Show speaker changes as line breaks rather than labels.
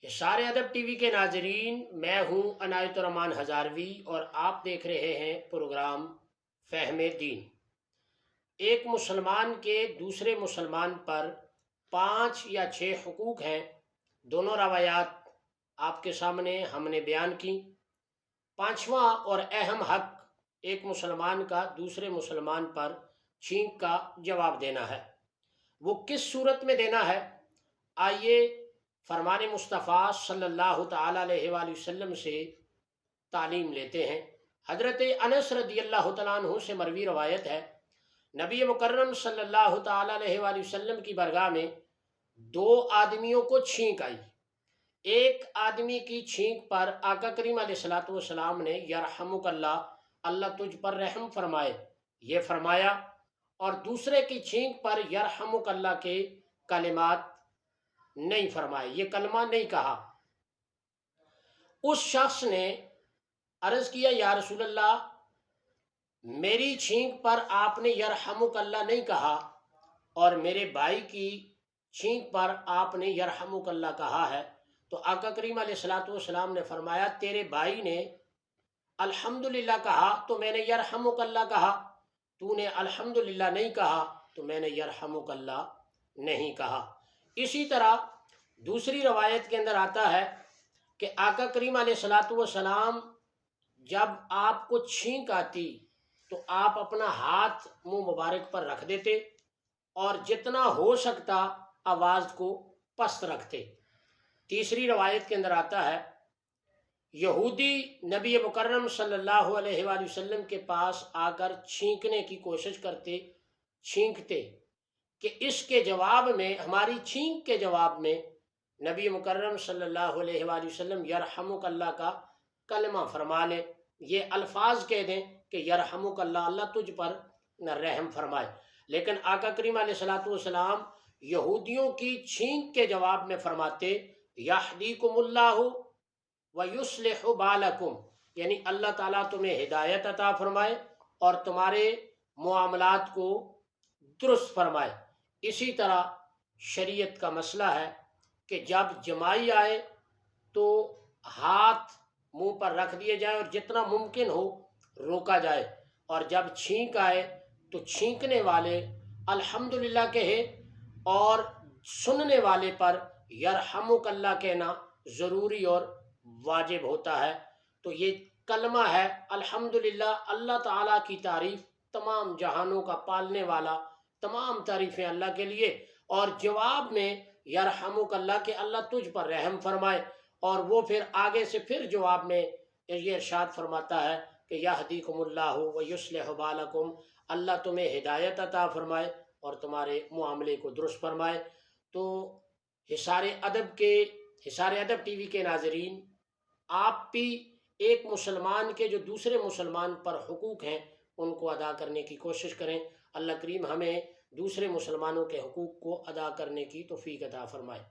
حصار ادب T V کے ناظرین، میں ہوں عنایت الرحمن ہزاروی اور آپ دیکھ رہے ہیں پروگرام فہم دین۔ ایک مسلمان کے دوسرے مسلمان پر 5 یا 6 حقوق ہیں۔ دونوں روایات آپ کے سامنے ہم نے بیان کی۔ 5واں اور اہم حق ایک مسلمان کا دوسرے مسلمان پر چھینک کا جواب دینا ہے۔ وہ کس صورت میں دینا ہے؟ آئیے فرمان مصطفیٰ صلی اللہ تعالیٰ علیہ وآلہ وسلم سے تعلیم لیتے ہیں۔ حضرت انس رضی اللہ تعالیٰ عنہ سے مروی روایت ہے، نبی مکرم صلی اللہ تعالیٰ علیہ وآلہ وسلم کی بارگاہ میں 2 آدمیوں کو چھینک آئی۔ ایک آدمی کی چھینک پر آقا کریم علیہ الصلوۃ والسلام نے یرحمک اللہ، اللہ تجھ پر رحم فرمائے، یہ فرمایا، اور دوسرے کی چھینک پر یرحمک اللہ کے کلمات نہیں فرمائے، یہ کلمہ نہیں کہا۔ اس شخص نے عرض کیا، یا رسول اللہ، میری چھینک پر آپ نے یرحمک اللہ نہیں کہا اور میرے بھائی کی چھینک پر آپ نے یرحمک اللہ کہا ہے۔ تو آقا کریم علیہ الصلوۃ والسلام نے فرمایا، تیرے بھائی نے الحمدللہ کہا تو میں نے یرحمک اللہ کہا، تو نے الحمدللہ نہیں کہا تو میں نے یرحمک اللہ نہیں کہا۔ اسی طرح دوسری روایت کے اندر آتا ہے کہ آقا کریم علیہ الصلوۃ والسلام جب آپ کو چھینک آتی تو آپ اپنا ہاتھ منہ مبارک پر رکھ دیتے اور جتنا ہو سکتا آواز کو پست رکھتے۔ تیسری روایت کے اندر آتا ہے، یہودی نبی مکرم صلی اللہ علیہ وآلہ وسلم کے پاس آ کر چھینکنے کی کوشش کرتے، چھینکتے کہ اس کے جواب میں، ہماری چھینک کے جواب میں نبی مکرم صلی اللہ علیہ وآلہ وسلم یرحمک اللہ کا کلمہ فرما لیں، یہ الفاظ کہہ دیں کہ یرحمک اللہ، اللہ تجھ پر نہ رحم فرمائے۔ لیکن آقا کریم علیہ الصلوۃ والسلام یہودیوں کی چھینک کے جواب میں فرماتے، یہدیکم اللہ ویصلح بالکم، یعنی اللہ تعالیٰ تمہیں ہدایت عطا فرمائے اور تمہارے معاملات کو درست فرمائے۔ اسی طرح شریعت کا مسئلہ ہے کہ جب جمائی آئے تو ہاتھ منہ پر رکھ دیے جائے اور جتنا ممکن ہو روکا جائے، اور جب چھینک آئے تو چھینکنے والے الحمدللہ کہے اور سننے والے پر یرحمک اللہ کہنا ضروری اور واجب ہوتا ہے۔ تو یہ کلمہ ہے الحمدللہ، اللہ تعالیٰ کی تعریف، تمام جہانوں کا پالنے والا، تمام تعریفیں اللہ کے لیے، اور جواب میں یرحمک اللہ کہ اللہ تجھ پر رحم فرمائے، اور وہ پھر آگے سے پھر جواب میں یہ ارشاد فرماتا ہے کہ یہدیکم اللہ ویصلح بالکم، اللہ تمہیں ہدایت عطا فرمائے اور تمہارے معاملے کو درست فرمائے۔ تو حصار ادب ٹی وی کے ناظرین، آپ بھی ایک مسلمان کے جو دوسرے مسلمان پر حقوق ہیں ان کو ادا کرنے کی کوشش کریں۔ اللہ کریم ہمیں دوسرے مسلمانوں کے حقوق کو ادا کرنے کی توفیق عطا فرمائے۔